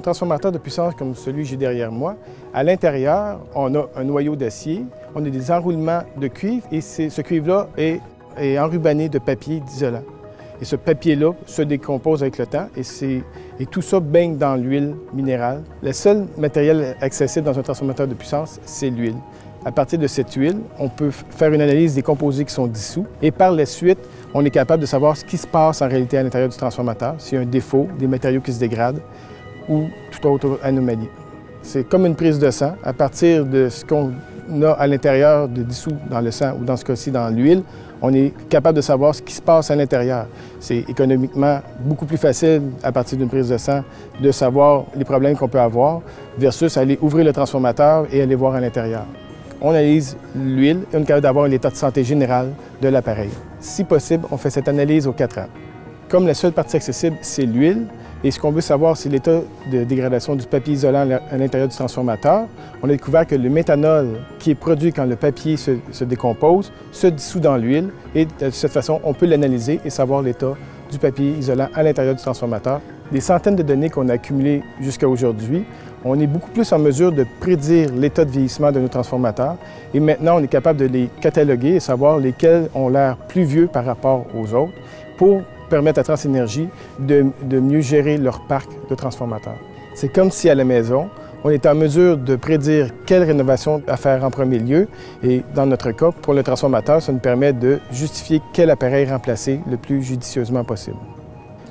transformateur de puissance comme celui que j'ai derrière moi, à l'intérieur, on a un noyau d'acier, on a des enroulements de cuivre et ce cuivre-là est enrubanné de papier d'isolant. Et ce papier-là se décompose avec le temps et tout ça baigne dans l'huile minérale. Le seul matériel accessible dans un transformateur de puissance, c'est l'huile. À partir de cette huile, on peut faire une analyse des composés qui sont dissous et par la suite, on est capable de savoir ce qui se passe en réalité à l'intérieur du transformateur, s'il y a un défaut, des matériaux qui se dégradent ou toute autre anomalie. C'est comme une prise de sang. À partir de ce qu'on a à l'intérieur de dissous dans le sang ou dans ce cas-ci dans l'huile, on est capable de savoir ce qui se passe à l'intérieur. C'est économiquement beaucoup plus facile à partir d'une prise de sang de savoir les problèmes qu'on peut avoir versus aller ouvrir le transformateur et aller voir à l'intérieur. On analyse l'huile et on est capable d'avoir l'état de santé général de l'appareil. Si possible, on fait cette analyse aux 4 ans. Comme la seule partie accessible, c'est l'huile, et ce qu'on veut savoir, c'est l'état de dégradation du papier isolant à l'intérieur du transformateur. On a découvert que le méthanol qui est produit quand le papier se décompose se dissout dans l'huile, et de cette façon, on peut l'analyser et savoir l'état du papier isolant à l'intérieur du transformateur. Des centaines de données qu'on a accumulées jusqu'à aujourd'hui, on est beaucoup plus en mesure de prédire l'état de vieillissement de nos transformateurs et maintenant on est capable de les cataloguer et savoir lesquels ont l'air plus vieux par rapport aux autres pour permettre à TransÉnergie de mieux gérer leur parc de transformateurs. C'est comme si à la maison, on est en mesure de prédire quelle rénovation à faire en premier lieu et dans notre cas, pour le transformateur, ça nous permet de justifier quel appareil remplacer le plus judicieusement possible.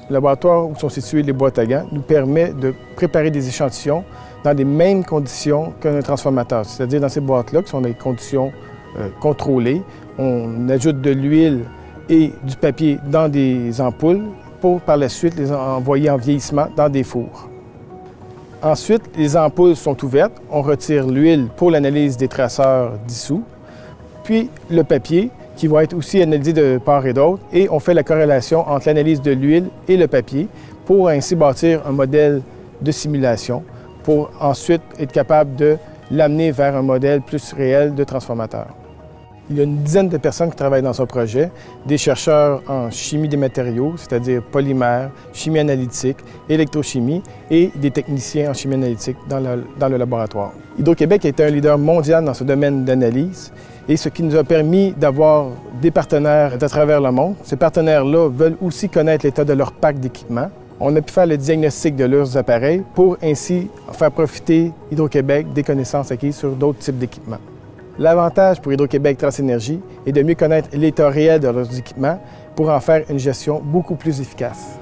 Le laboratoire où sont situées les boîtes à gants nous permet de préparer des échantillons dans les mêmes conditions qu'un transformateur, c'est-à-dire dans ces boîtes-là, qui sont des conditions contrôlées. On ajoute de l'huile et du papier dans des ampoules pour par la suite les envoyer en vieillissement dans des fours. Ensuite, les ampoules sont ouvertes, on retire l'huile pour l'analyse des traceurs dissous, puis le papier qui va être aussi analysé de part et d'autre, et on fait la corrélation entre l'analyse de l'huile et le papier pour ainsi bâtir un modèle de simulation pour ensuite être capable de l'amener vers un modèle plus réel de transformateur. Il y a une dizaine de personnes qui travaillent dans ce projet, des chercheurs en chimie des matériaux, c'est-à-dire polymères, chimie analytique, électrochimie, et des techniciens en chimie analytique dans le laboratoire. Hydro-Québec a été un leader mondial dans ce domaine d'analyse, et ce qui nous a permis d'avoir des partenaires à travers le monde. Ces partenaires-là veulent aussi connaître l'état de leur parc d'équipement. On a pu faire le diagnostic de leurs appareils pour ainsi faire profiter Hydro-Québec des connaissances acquises sur d'autres types d'équipements. L'avantage pour Hydro-Québec TransÉnergie est de mieux connaître l'état réel de leurs équipements pour en faire une gestion beaucoup plus efficace.